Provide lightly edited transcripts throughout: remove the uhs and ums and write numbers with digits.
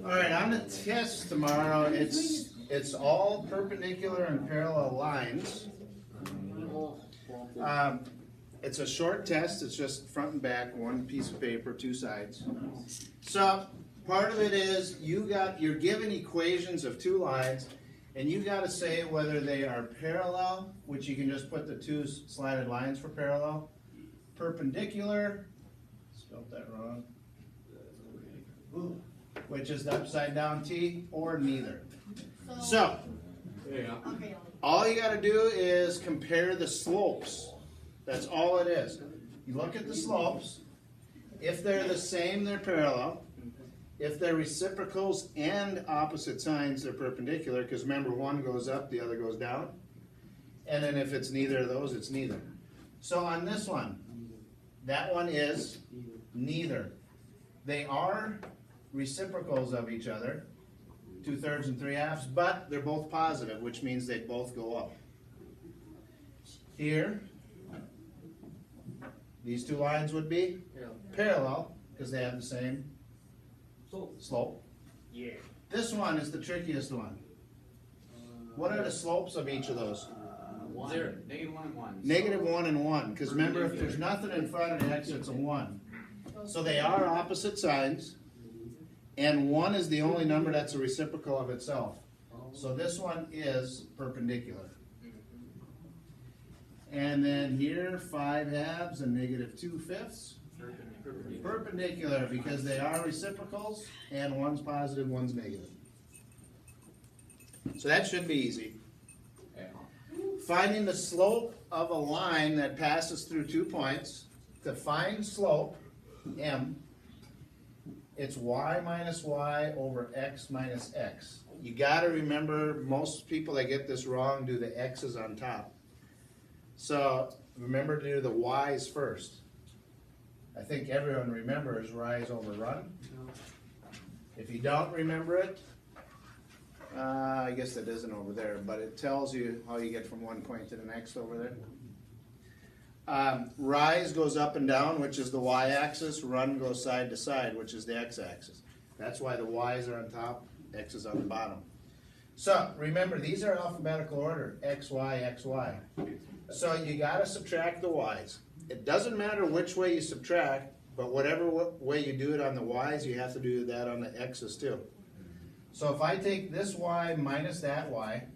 All right, on the test tomorrow, it's all perpendicular and parallel lines. It's a short test. It's just front and back, one piece of paper, two sides. So part of it is you're given equations of two lines, and you got to say whether they are parallel, which you can just put the two slanted lines for parallel, perpendicular, spelled that wrong, which is the upside down T, or neither. So all you got to do is compare the slopes. That's all it is. You look at the slopes. If they're the same, they're parallel. If they're reciprocals and opposite signs, they're perpendicular, because remember, one goes up, the other goes down. And then if it's neither of those, it's neither. So on this one, that one is neither. They are reciprocals of each other, 2/3 and 3/2, but they're both positive, which means they both go up. Here, these two lines would be parallel, because they have the same slope. Yeah. This one is the trickiest one. What are the slopes of each of those? 0, -1 and 1. -1 and 1, because remember, if there's nothing in front of the x, it's a 1. So they are opposite signs, and 1 is the only number that's a reciprocal of itself. So this one is perpendicular. And then here, 5/2 and -2/5. Perpendicular, because they are reciprocals, and one's positive, one's negative. So that should be easy. Finding the slope of a line that passes through 2 points. To find slope, M, it's y minus y over x minus x. You gotta remember, most people that get this wrong do the x's on top. So remember to do the y's first. I think everyone remembers rise over run. If you don't remember it, I guess that isn't over there, but it tells you how you get from one point to the next over there. Rise goes up and down, which is the y-axis. Run goes side to side, which is the x-axis. That's why the y's are on top, x is on the bottom. So remember, these are alphabetical order, x, y, x, y. So you got to subtract the y's. It doesn't matter which way you subtract, but whatever way you do it on the y's, you have to do that on the x's too. So if I take this y minus that y,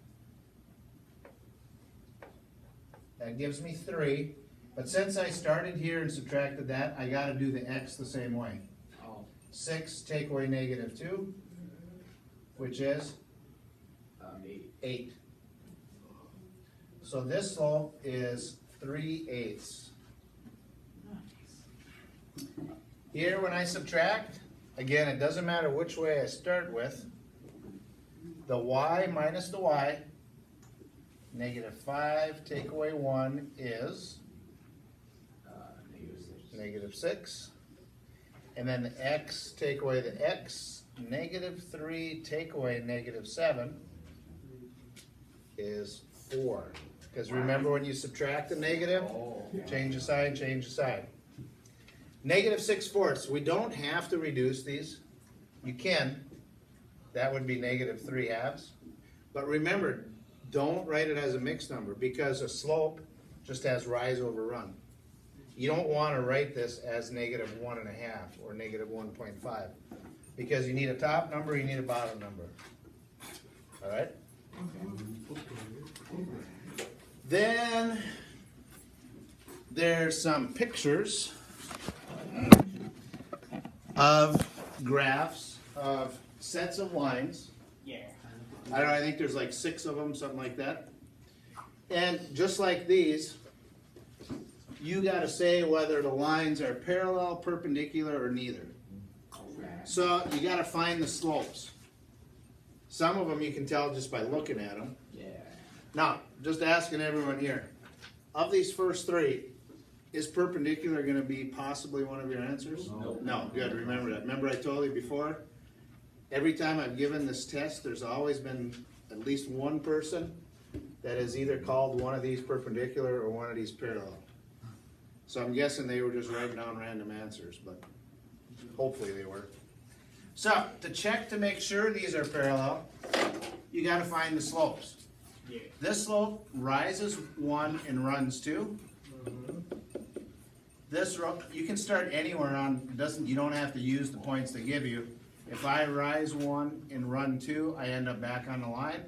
that gives me 3. But since I started here and subtracted that, I got to do the x the same way. 6 take away -2, which is 8. So this slope is 3/8. Here when I subtract, again, it doesn't matter which way I start with. The y minus the y, -5 take away 1 is -6. And then the x take away the x, -3 take away -7 is 4. Because remember, when you subtract the negative, change the sign, change the sign. -6/4. We don't have to reduce these. You can. That would be -3/2. But remember, don't write it as a mixed number, because a slope just has rise over run. You don't want to write this as -1.5 or -1.5, because you need a top number, you need a bottom number. All right? Then there's some pictures of graphs of sets of lines. Yeah. I don't know, I think there's like 6 of them, something like that. And just like these, you got to say whether the lines are parallel, perpendicular, or neither. So you got to find the slopes. Some of them you can tell just by looking at them. Yeah. Now, just asking everyone here, of these first 3, is perpendicular going to be possibly one of your answers? No. No, good, remember that. Remember I told you before, every time I've given this test, there's always been at least one person that has either called one of these perpendicular or one of these parallel. So I'm guessing they were just writing down random answers, but hopefully they were. So, to check to make sure these are parallel, you gotta find the slopes. This slope rises 1 and runs 2. This you can start anywhere on, you don't have to use the points they give you. If I rise 1 and run 2, I end up back on the line.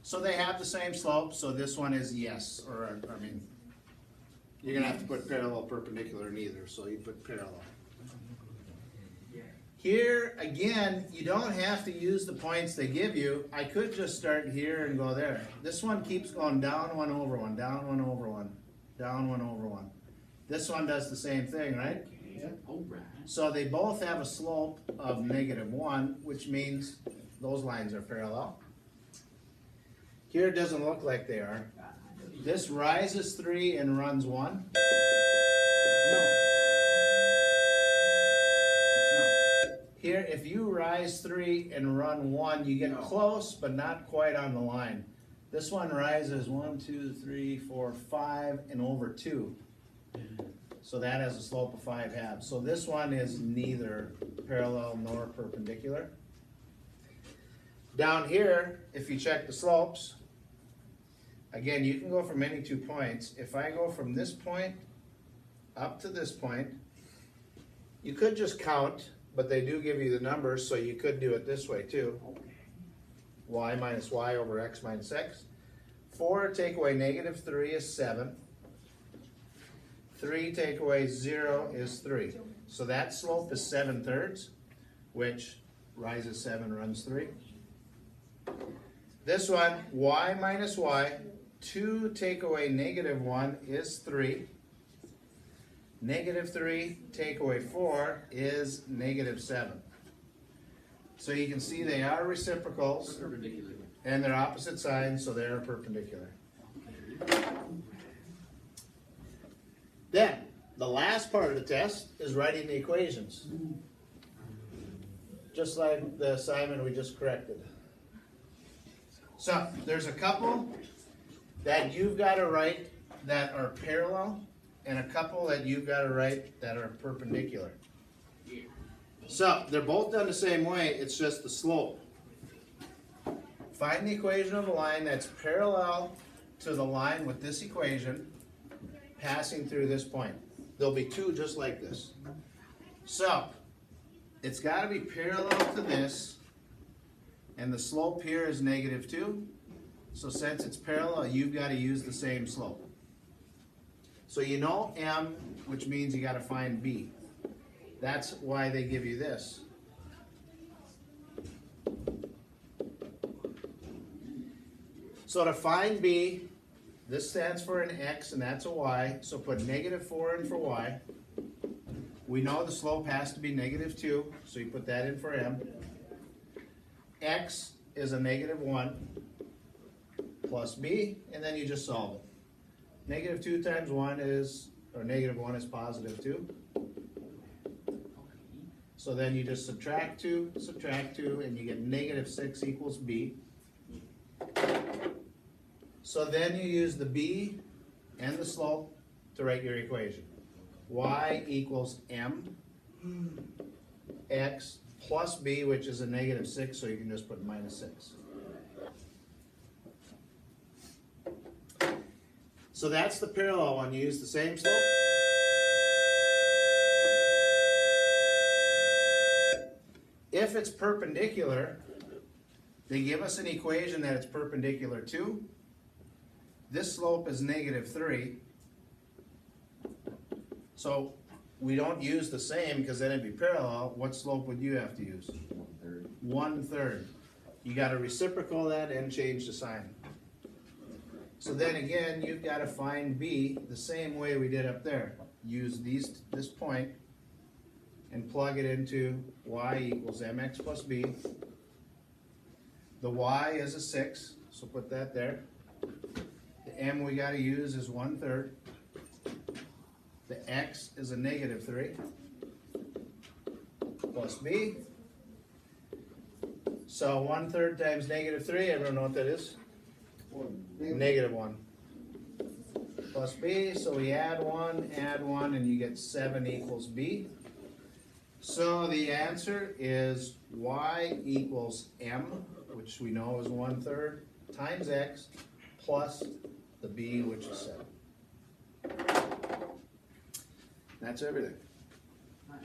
So they have the same slope, so this one is yes, or I mean, you're gonna have to put parallel, perpendicular, neither, so you put parallel. Here, again, you don't have to use the points they give you. I could just start here and go there. This one keeps going down 1 over 1, down 1 over 1, down 1 over 1. This one does the same thing, right? So they both have a slope of -1, which means those lines are parallel. Here it doesn't look like they are. This rises 3 and runs 1. No. Here, if you rise 3 and run 1, you get close, but not quite on the line. This one rises 1, 2, 3, 4, 5, and over 2. So that has a slope of 5/2. So this one is neither parallel nor perpendicular. Down here, if you check the slopes, again, you can go from any 2 points. If I go from this point up to this point, you could just count, but they do give you the numbers, so you could do it this way too. Y minus y over x minus x. 4 take away -3 is 7. 3 take away 0 is 3. So that slope is 7/3, which rises 7, runs 3. This one, y minus y, 2 take away -1 is 3. -3 take away 4 is -7. So you can see they are reciprocals and they're opposite signs, so they're perpendicular. Then, the last part of the test is writing the equations. Just like the assignment we just corrected. So, there's a couple that you've got to write that are parallel, and a couple that you've got to write that are perpendicular. So, they're both done the same way, it's just the slope. Find the equation of a line that's parallel to the line with this equation passing through this point. There'll be 2 just like this. So, it's got to be parallel to this, and the slope here is -2. So since it's parallel, you've got to use the same slope. So you know M, which means you got to find B. That's why they give you this. So to find B, this stands for an X and that's a Y, so put -4 in for Y. We know the slope has to be -2, so you put that in for M. X is a -1 plus B, and then you just solve it. -2 times 1 is, or -1 is +2. So then you just subtract 2, and you get -6 equals B. So then you use the B and the slope to write your equation. Y equals M X plus B, which is a -6, so you can just put -6. So that's the parallel one. You use the same slope. If it's perpendicular, they give us an equation that it's perpendicular to. This slope is -3. So we don't use the same because then it'd be parallel. What slope would you have to use? 1/3. You got to reciprocal that and change the sign. So then again, you've got to find B the same way we did up there. Use this point and plug it into Y equals MX plus B. The Y is a 6, so put that there. The M we got to use is 1/3. The X is a -3 plus B. So 1/3 times -3, everyone know what that is? -1 plus B, so we add 1, and you get 7 equals B. So the answer is y equals m, which we know is 1/3, times x, plus the b, which is 7. That's everything. Nice.